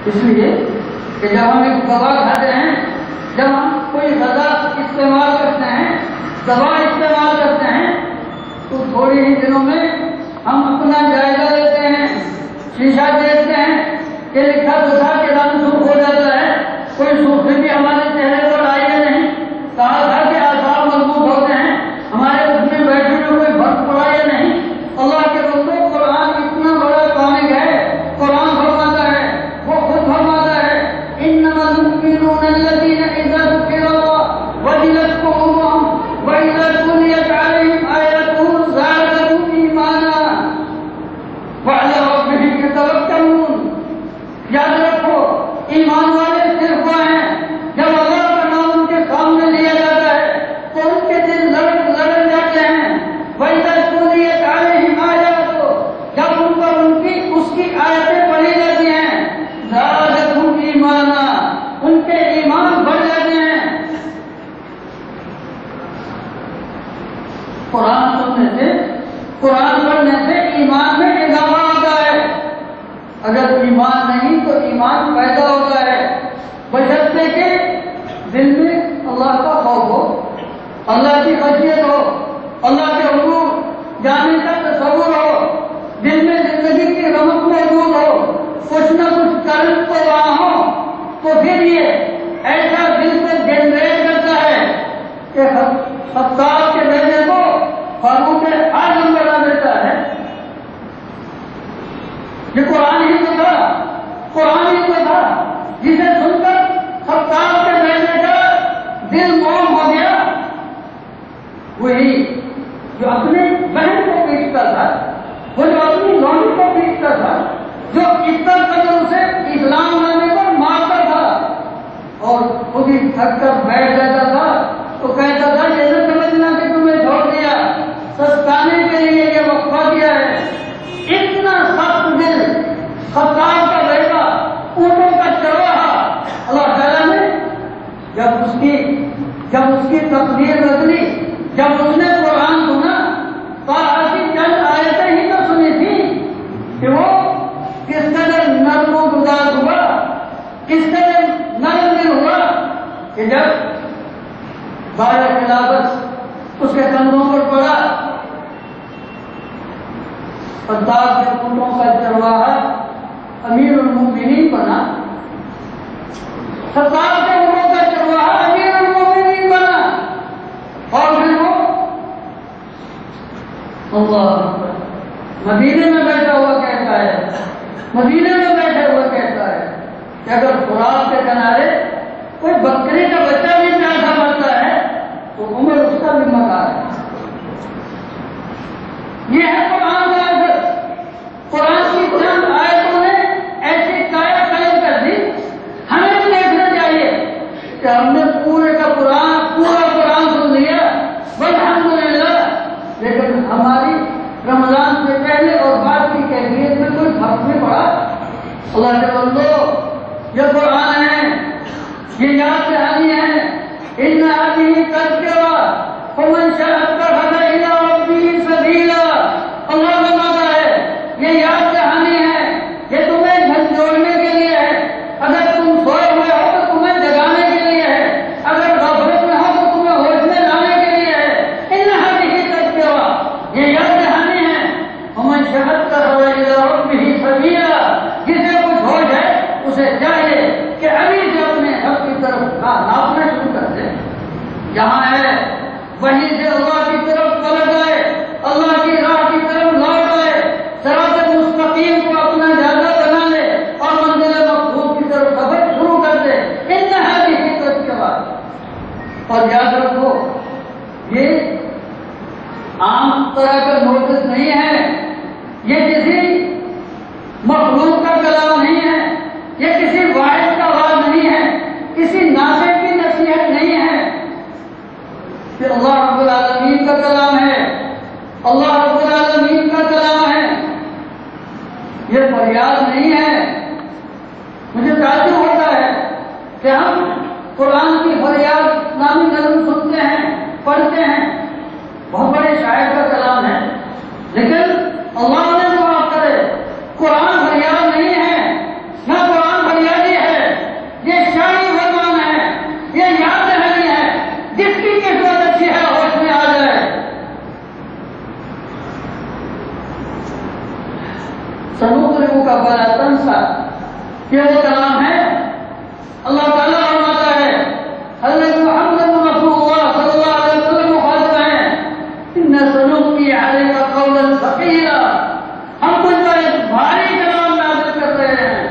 اس لیے کہ جب ہم ایک دوا کھاتے ہیں، جب ہم کوئی غذا استعمال کرتے ہیں، دوا استعمال کرتے ہیں، تو تھوڑے ہی دنوں میں ہم اپنا جائزہ لیتے ہیں، شیشہ دیکھتے ہیں کہ لکھا تو تھا کہ رنگ سرخ ہو جاتا ہے، کوئی سرخی بھی ہمارے چہرے پر آئی ہے نہیں، کہا تھا کہ آثار مضبوط ہوتے ہیں، ہمارے اٹھنے بیٹھنے میں کوئی فرق پڑا یا نہیں۔ اللہ کے بندے، قرآن اتنا بڑا کامل ہے، قرآن فرماتا ہے، وہ خود فرماتا ہے انما المؤمنون الذين اذا ذكر الله وجلت قلوبهم واذا تليت عليهم آياته زادتهم ایمانا وعلى ربهم يتوکلون۔ یاد رکھو، ایمان والے صرف وہ ہیں جب اللہ کا نام ان کے سامنے لیا جاتا ہے تو ان کے دل لڑک جاتے ہیں۔ وَإِذَا تُلِيَتْ عَلَيْهِمْ آيَاتُهُ، جب ان پر ان کی اس کی آیتیں پڑھی جاتی ہیں، زادتهم ایمانا، ان کے ایمان بڑھ جاتے ہیں۔ قرآن سننے سے، قرآن پڑھنے سے ایمان میں اضافہ ہوتا ہے۔ اگر ایمان نہیں تو ایمان پیدا ہوتا ہے، بشرطے کہ دل میں اللہ کا خوف ہو، اللہ کی خشیت ہو، اللہ کے حقوق جانے کا تصور ہو، دل میں زندگی کی رمق موجود ہو، کچھ نہ کچھ کرنٹ تو وہاں ہو، تو پھر یہ ایسا دل سے جنریٹ کرتا ہے کہ خطاب کے بیٹے کو فاروق اعظم بنا دیتا ہے۔ یہ قرآن ہی تو تھا، قرآن ہی تو تھا جسے سن کر خطاب کے بیٹے کا دل موم ہو گیا۔ وہی جو اپنے بہن کو پیٹتا تھا، وہ جو اپنی لونی کو پیٹتا تھا، جو اس قدر اسے اسلام لانے پر مارتا تھا اور خود ہی تھک کر بیٹھ جاتا تھا تو کہتا تھا یہ نہ سمجھنا کہ تمہیں چھوڑ دیا، سستانے کے لیے یہ وقفہ دیا ہے۔ اتنا سخت دل خطاب کا بیٹا، اونٹوں کا چرواہا، اللہ تعالیٰ نے جب اس کی تقدیر بدلی، جب اس نے قرآن سنا تو ایسی چند آیتیں ہی تو سنی تھی کہ وہ کس قدر نرم و گزار ہوا، کس قدر نرم دل ہوا کہ جب بایا خلافت اس کے کندھوں پر پڑا، خطاب کے اونٹوں کا چرواہا امیر المومنین بنا، خطاب کے اونٹوں کا چرواہا امیر المومنین بنا، اور پھر وہ اللہ اکبر مدینے میں بیٹھا ہوا کہتا ہے، مدینے میں بیٹھے ہوا کہتا ہے کہ اگر فرات کے کنارے کوئی بکری کا بچہ بھی پیاسا مرتا ہے تو عمر اس کا بھی مکار ہے۔ یہ ہے قرآن کا اثر۔ قرآن کی چند آیتوں نے ایسی کایا قلم کر دی، ہمیں بھی دیکھنا چاہیے کہ ہم نے پورا قرآن سن لیا الحمدللہ، لیکن ہماری رمضان سے پہلے اور بعد کی کیفیت میں کوئی فرق نہیں پڑا۔ اللہ کے بندو، یہ قرآن ہے، یہ یاد دہانی ہے، ان هذه تذکرہ فمن شاء اتخذ الی ربہ سبیلا۔ اللہ فرماتا ہے یہ یاد دہانی ہے، یہ تمہیں جھنجھوڑنے کے لیے ہے، اگر تم سوئے ہوئے ہو تو تمہیں جگانے کے لیے ہے، اگر غفلت میں ہو تو تمہیں ہوش میں لانے کے لیے ہے۔ ان هذه تذکرہ، یہ یاد دہانی ہے، فمن شاء اتخذ الی ربہ سبیلا، جسے کچھ ہوش ہے اسے چاہیے کہ ابھی سے اپنے رب کی طرف ناپنا شروع کر دے، جہاں ہے وہیں سے اللہ کی طرف پلٹ آئے، اللہ کی راہ کی طرف لوٹ آئے، صراط مستقیم کو اپنا جادہ بنا لے اور منزل مقصود کی طرف سفر شروع کر دے۔ ان هذه تذکرہ، اور یاد رکھو یہ عام طرح کا نوٹس نہیں ہے، یہ کسی مخلوق کا کلام نہیں ہے، یہ کسی واحد کا آواز نہیں ہے، کسی ناصح کی نصیحت نہیں ہے، کہ اللہ رب العالمین کا کلام ہے، اللہ رب العالمین کا کلام ہے، یہ فریاد نہیں ہے۔ مجھے تعجب ہوتا ہے کہ ہم قرآن کی فریاد نامی نظم سنتے ہیں، پڑھتے ہیں، بہت بڑے شاعر کا کلام ہے، لیکن اللہ نے معاف کرے، قرآن فریاد نہیں ہے، نہ قرآن فریاد سنقرئک فلا تنسى، یہ وہ کلام ہے اللہ تعالیٰ فرماتا ہے حضرت محمد رسول اللہ صلی اللہ علیہ وسلم مخاطب ہیں ان سنلقی علیک قولا ثقیلا، ہم تجھ پر ایک بھاری کلام نازل کر رہے ہیں،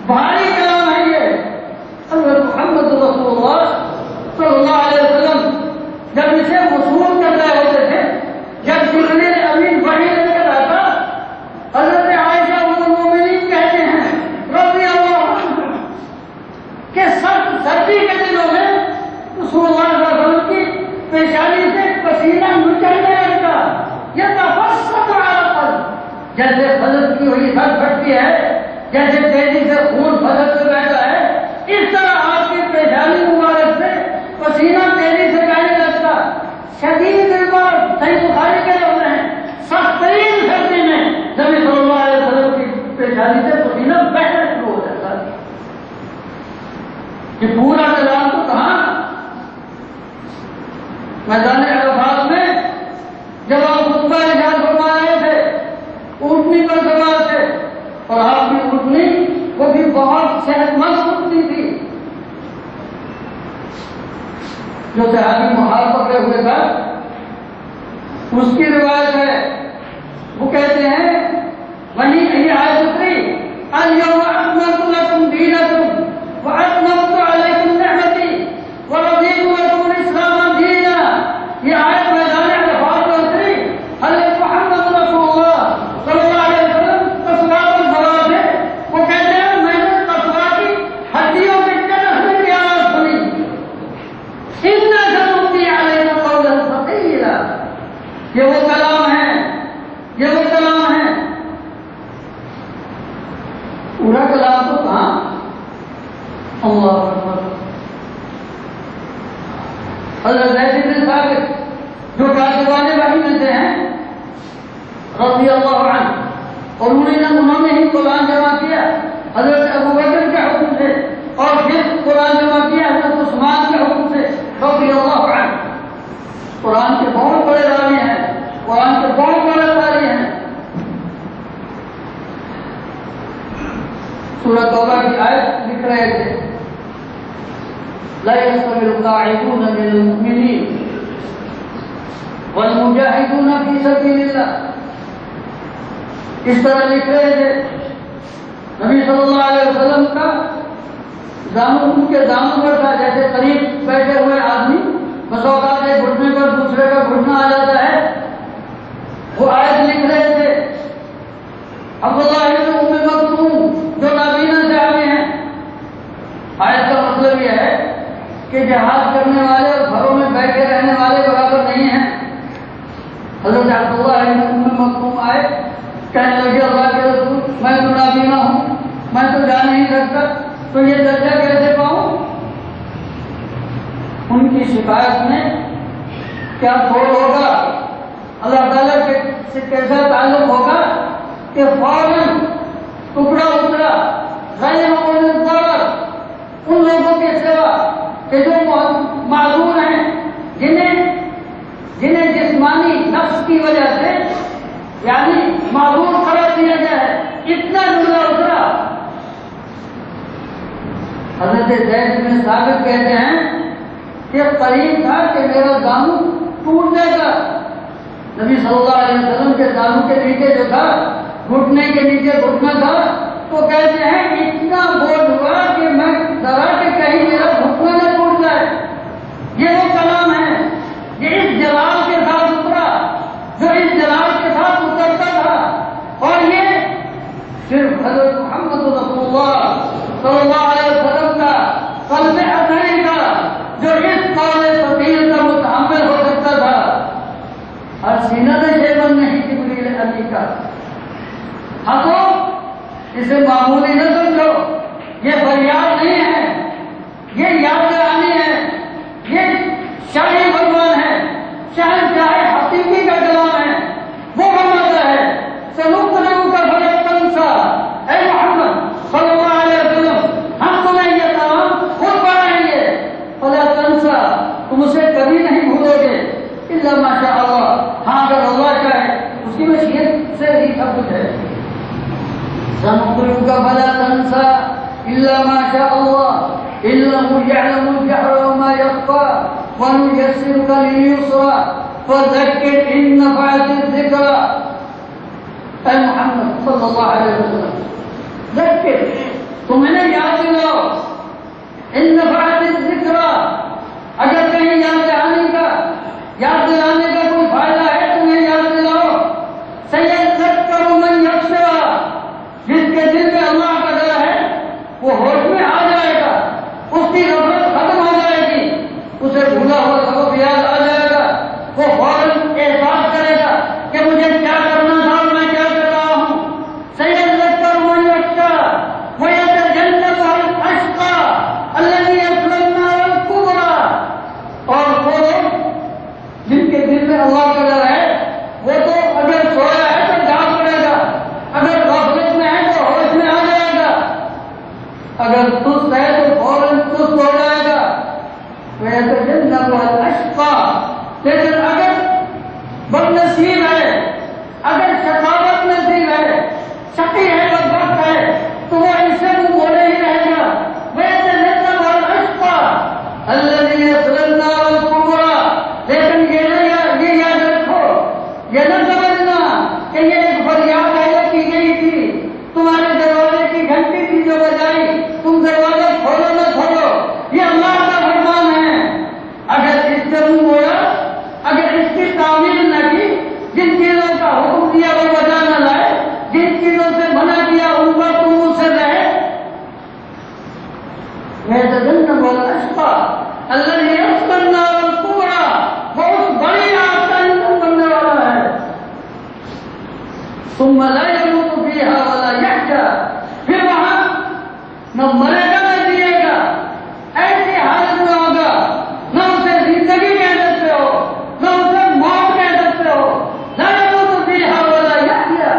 بھاری کلام ہے یہ۔ حضرت محمد رسول اللہ صلی اللہ علیہ وسلم جب اسے وصول کر رہے ہوتے تھے، جب جبریل امین وحی لے کر آتا، حضرت عائشہ ام المومنین کہتے ہیں رضی اللہ عنہ کہ سردی کے دنوں میں رسول اللہ صلی اللہ علیہ وسلم کی پیشانی سے پسینہ نچلنے لگتا، یتفسد عرقا، جیسے فضل کی ہوئی سر پھٹتی ہے، جیسے تیزی سے خون فضل سے بہتا ہے، اس طرح آپ کی پیشانی مبارک سے پسینہ تیزی سے بہنے لگتا۔ شدید بیمار، صحیح بخاری کے لفظ ہیں، سخت ترین سردی میں نبی صلی اللہ علیہ وسلم کی پیشانی سے پسینہ بہنا شروع ہو جاتا۔ یہ پورا کلام تو کہاں میدان عرفات میں جب آپ خطبہ ارشاد فرما رہے تھے، اونٹنی پر سوار تھے، اور آپ کی اونٹنی وہ بھی بہت صحت مند اونٹنی تھی، جو صحابی محال پکڑے ہوئے تھا، اس کی روایت ہے، وہ کہتے ہیں وہیں یہ آیت اتری الیوم اکملت لکم دینکم واتممت علیکم نعمتی ورضیت لکم الاسلام دینا، یہ آیت میدان عرفات میں اتری۔ حضرت محمد رسول اللہ صلی اللہ علیہ وسلم قصوہ پر سوار تھے، وہ کہتے ہیں میں نے قصوہ کی ہڈیوں کے چرخنے کی آواز سنی، اِنَّا سَنُلْقِي عَلَيْكَ قَوْلًا ثَقِيلًا، یہ وہ کلام ہے، یہ وہ کلام ہے۔ پورا کلام تو کہاں، اللہ اکبر۔ حضرت زید بن ثابت جو کاتبان وحی میں سے ہیں رضی اللہ عنہ، اور انہوں نے ہی قرآن جمع کیا حضرت ابو بکر کے حکم سے، اور پھر قرآن جمع کیا حضرت عثمان کے حکم سے رضی اللہ عنہ۔ قرآن کے بہت بڑے راوی ہیں، قرآن کے بہت بڑے قاری ہیں۔ سورہ توبہ کی آیت لکھ رہے تھے لا يستوي القاعدون من المؤمنين والمجاهدون في سبيل الله، اس طرح لکھ رہے تھے۔ نبی صلی اللہ علیہ وسلم کا دامن ان کے دامن پر تھا، جیسے قریب بیٹھے ہوئے آدمی بس اوقات ایک گھٹنے پر دوسرے کا گھٹنا آ جاتا ہے، وہ آیت لکھ رہے تھے۔ عبداللہ بن ام مکتوم جو نابینا صحابی ہیں، آیت کا مطلب یہ ہے کہ جہاد کرنے والے اور گھروں میں بیٹھے رہنے والے برابر نہیں ہیں۔ حضرت عبداللہ بن ام مکتوم آئے، کہنے لگے اللہ کے رسول میں تو نابینا ہوں، میں تو جا نہیں سکتا، تو یہ درجہ کیسے پاؤں؟ ان کی شکایت میں کیا چھوڑ ہوگا، اللہ تعالیٰ سے کیسا تعلق ہوگا کہ فوراً ٹکڑا اترا غیر مضطر ان لوگوں کے سوا کہ جو معذور ہیں، جنہیں جسمانی نقص کی وجہ سے یعنی معذور قرار دیا گیا ہے، اتنا جملہ اترا۔ حضرت زید بن ثابت کہتے ہیں کہ قریب تھا کہ میرا دامن ٹوٹ جائے گا۔ نبی صلی اللہ علیہ وسلم کے دامن کے نیچے جو تھا، گھٹنے کے نیچے گھٹنا تھا، تو کہتے ہیں اتنا بوجھ ہوا کہ میں ذرا کہ کہیں میرا گھٹنا نہ ٹوٹ جائے۔ یہ وہ کلام ہے، یہ اس جلال کے ساتھ اترا جو اس جلال کے ساتھ اترتا تھا، اور یہ صرف حضرت محمد رسول اللہ صلی اللہ علیہ وسلم کا قلب اثری کا جو اس قول ثقیل کا متحمل ہو سکتا تھا۔ ہر سینہ شیبن نہیں جبریل علی کا۔ ہاں تو اسے معمولی نہ سمجھو، یہ فریاد نہیں ہے، یہ یاد دہانی ہے، یہ شاہی فرمان ہے، شہنشاہ حقیقی کا کلام ہے۔ وہ فرماتا ہے سنقرئک فلا تنسى، اے محمد صلی اللہ علیہ وسلم ہم تمہیں یہ کلام خود پڑھائیں گے، فلا تنسى تم اسے کبھی نہیں بھولو گے، الا ما شاء اللہ، ہاں اگر اللہ چاہے، اس کی مشیت سے ہی سب کچھ ہے۔ سنقرئك فلا تنسى إلا ما شاء الله إنه يعلم الجهر وما يخفى ونيسرك لليسرى فذكر إن نفعت الذكرى. اے محمد صلی اللہ علیہ وسلم ذکر، تم انہیں یاد دلاؤ. ان نفعت الذکرى، اگر کہیں یاد دلانے کا کوئی فائدہ ہے تمہیں یاد دلاؤ. سیذکر من یخشی، جس کے دل میں اللہ کا ڈر ہے وہ ہوش میں آ جائے گا، اس کی غفلت ختم ہو جائے گی، اسے بھولا ہوا سبق یاد آ جائے گا، وہ فوراً احساس کرے گا کہ مجھے کیا کرنا تھا اور میں کیا کر رہا ہوں. سیذکر من یخشی ویتجنبها الاشقی الذی یصلی النار الکبری. اور وہ لوگ جن کے دل میں اللہ کا ڈر ہے وہ تو اگر سویا ہے تو جاگ پڑے گا، اگر غفلت میں ہے تو ہوش میں آ جائے گا، اگر سست ہے تو فوراً سست ہو جائے گا. ویتجنبها الاشقی، لیکن اگر بدنصیب ہے، اگر شقاوت نصیب ہے، شقی ہے، بدبخت ہے، تو وہ ان سے منہ بولے ہی رہے گا. ویتجنبها الاشقی الذی یصلی النار الکبری. لیکن یہ یاد رکھو، یہ نہ سمجھنا کہ یہ ایک فریاد ہے جو کی گئی تھی، تمہارے دروازے کی گھنٹی تھی جو بجائی، تم دروازہ کھولو نہ کھولو، یہ اللہ کا فرمان ہے. اگر اس سے منہ موڑا، اگر اس کی تعمیل نہ کی، جن چیزوں کا حکم دیا وہ بجا نہ لائے، جن چیزوں سے منع کیا ان پر تم منہ سے رہے. ویتجنبها الاشقی الذی یصلی النار الکبری، بہت بڑی آگ کا ایندھن بننے والا ہے. ثم لا يموت فيها ولا يحيا، پھر وہاں نہ مرے گا نہ جیے گا، ایسی حالت میں ہوگا، نہ اسے زندگی کہہ سکتے ہو نہ اسے موت کہہ سکتے ہو. لا يموت فيها ولا يحيا.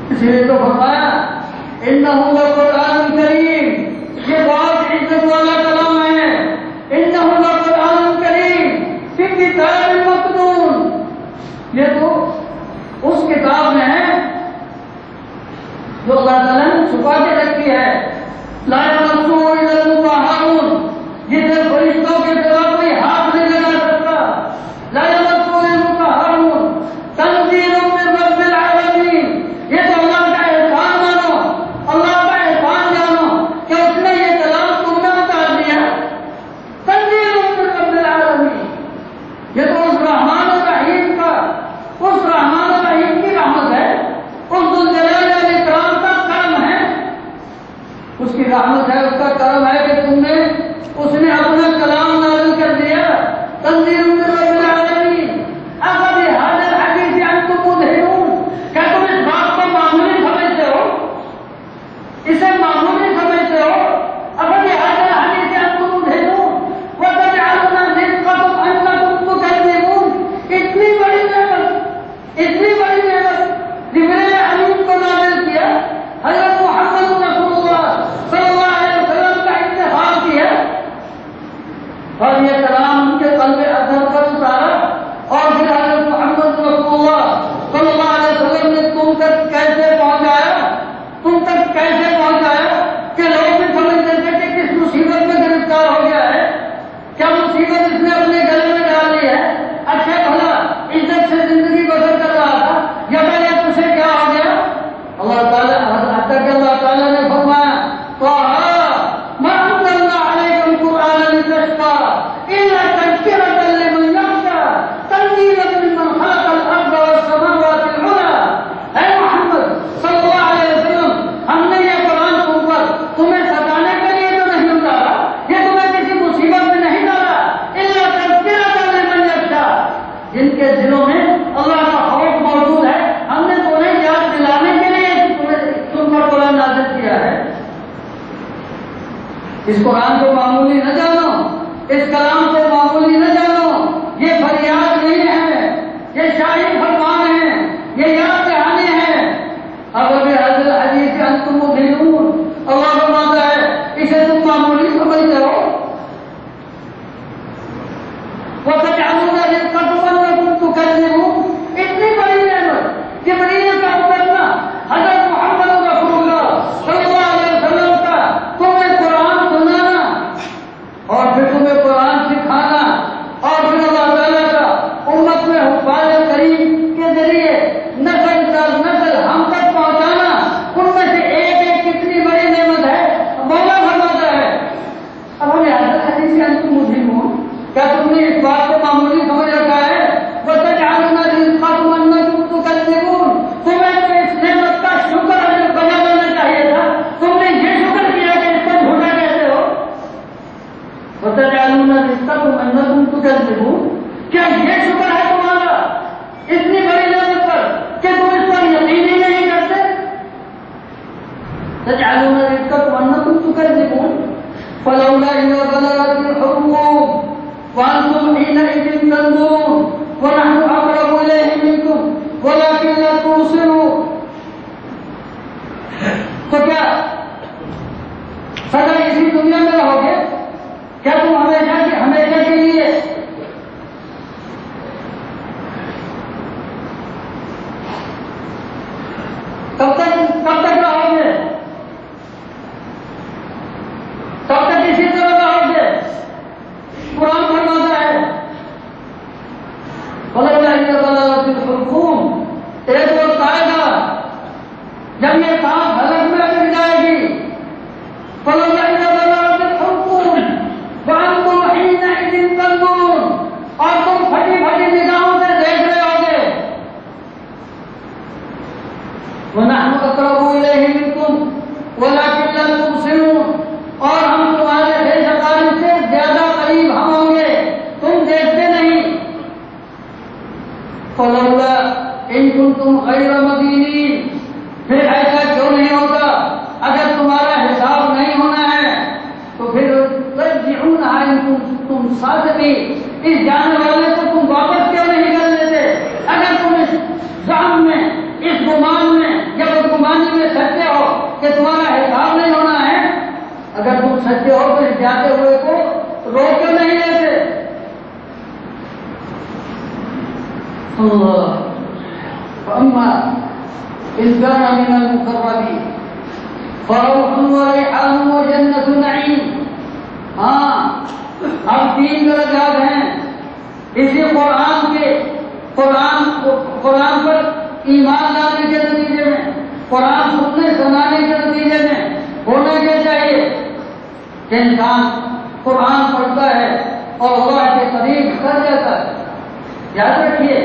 اس لیے تو فرمایا انہ لقرآن کریم، یہ بہت عزت والا کلام ہے. انہ لقرآن کریم فی کتاب مکنون، یہ تو اس کتاب میں ہے جو اللہ تعالیٰ نے چھپا کے رکھی ہے. لا یمسہ الا المطہرون، جسے فرشتوں کے سوا کوئی ہاتھ نہیں لگا سکتا. لا یمسہ الا المطہرون تنزیل من رب العالمین. یہ تو اللہ کا احسان مانو، اللہ کا احسان جانو کہ اس نے یہ کلام تم میں اتار دیا. تنزیل من رب العالمین، یہ تو اس رحمان الرحیم کا، اس رحمان الرحیم کی رحمت ہے، اس ذوالجلال والاکرام کا کرم ہے، اس کی رحمت ہے، اس کا کرم ہے کہ تم نے، اس نے اپنا کلام نازل کر دیا. تنزیل من رب العالمین. افبہذا الحدیث انتم مدہنون، کیا تم اس بات کو معمولی سمجھتے ہو، اسے معمولی سمجھتے ہو؟ افبہذا الحدیث انتم مدہنون وتجعلون رزقکم انکم تکذبون. اتنی بڑی نعمت جبریل امین کو نازل کیا، حضرت محمد رسول اللہ صلی اللہ علیہ وسلم کا انتخاب کیا اور یہ کلام ان کے قلب اثر پر اتارا، اور پھر حضرت محمد رسول اللہ صلی اللہ علیہ وسلم نے تم تک کیسے پہنچایا کہ لوگ بھی سمجھتے تھے کہ کس مصیبت میں گرفتار ہو گیا ہے، کیا مصیبت اس نے اپنے گلے میں ڈال لی ہے. اچھا بھلا عزت سے زندگی بسر کر رہا تھا، یا اسے کیا ہو گیا؟ اللہ تعالیٰ نے فرمایا ما انزلنا علیک القرآن لتشقى الا تذکرۃ لمن یخشى تنزیلا ممن خلق الارض والسماوات العلی. اے محمد صلی اللہ علیہ وسلم، ہم نے یہ قرآن تمہیں ستانے کے لیے تو نہیں اتارا، یہ تمہیں کسی مصیبت میں نہیں ڈالا. الا تذکرۃ لمن یخشى، جن کے دلوں میں اللہ کا خوف موجود ہے، ہم نے تمہیں یاد دلانے کے لیے تم پر قرآن نازل کیا ہے. اس قرآن کو معمولی نہ جانو، اس کلام کو معمولی نہ جانو. یہ فریاد نہیں ہے، یہ شاہی فرمان ہے، یہ یاد دہانی ہے. اب بہذا الحدیث انتم مدہنون، اللہ فرماتا ہے اسے تم معمولی سمجھتے ہو. وتجعلون رزقکم انکم تکذبون. اتنی بڑی نعمت جبریل کا اترنا، حضرت محمد تجعلون رزقكم أنكم تكذبون فلولا إذا بلغت الحلقوم وأنتم حينئذ تنظرون ونحن أقرب إليه منكم ولكن لا تبصرون. تو کیا سدا اسی دنیا میں رہو گے؟ کیا تم ہمیشہ کے لیے کب تک رہو گے؟ کب تک اسی طرح رہو گے؟ قرآن فرماتا ہے ایک وقت آئے گا جب یہ سانس حلق میں گر جائے گی. اور تم پھٹی پھٹی نگاہوں سے دیکھ رہے ہوگے. وَنَحْنُ أَقْرَبُ إِلَيْهِ مِنكُمْ وَلَكِنْ لَا تُبْصِرُونَ. اور ہم تمہارے بے شمار سے زیادہ قریب ہم ہوں گے، تم دیکھتے نہیں. فَلَوْلَا إِن كُنتُمْ غَيْرَ مَدِينِينَ. پھر ایسا کیوں نہیں ہوتا؟ اگر تمہارا حساب نہیں ہونا ہے تو پھر ترجعونها تم صادقین. اس جانے والے کو تم واپس کیوں نہیں کر لیتے؟ اگر تم اس زعم میں، اس گمان میں یا بدگمانی میں سچے ہو کہ تمہارا حساب نہیں ہونا ہے، اگر تم سچے ہو تو اس جاتے ہوئے کو روک کر نہیں لیتے. اللہ فأما إن كان من المقربين فروح وريحان وجنة نعيم. ہاں اب 3 درجات ہیں اسی قرآن پر ایمان لانے کے نتیجے میں، قرآن سننے سنانے کے نتیجے میں ہونا کیا چاہیے کہ انسان قرآن پڑھتا ہے اور اللہ کے قریب کر جاتا ہے. یاد رکھیے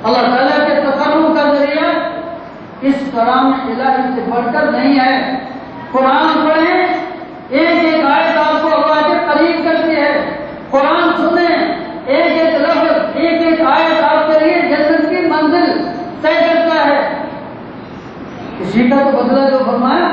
اللہ تعالیٰ کے تصرف کا ذریعہ اس کرام الہی سے بڑھ کر نہیں ہے. قرآن پڑھیں، ایک ایک آیت آپ کو اللہ کے قریب کرتی ہے. قرآن سنیں، ایک ایک لفظ، ایک ایک آیت آپ کے لیے جنت کی منزل طے کرتا ہے. اسی کا تو بدلہ جو فرمایا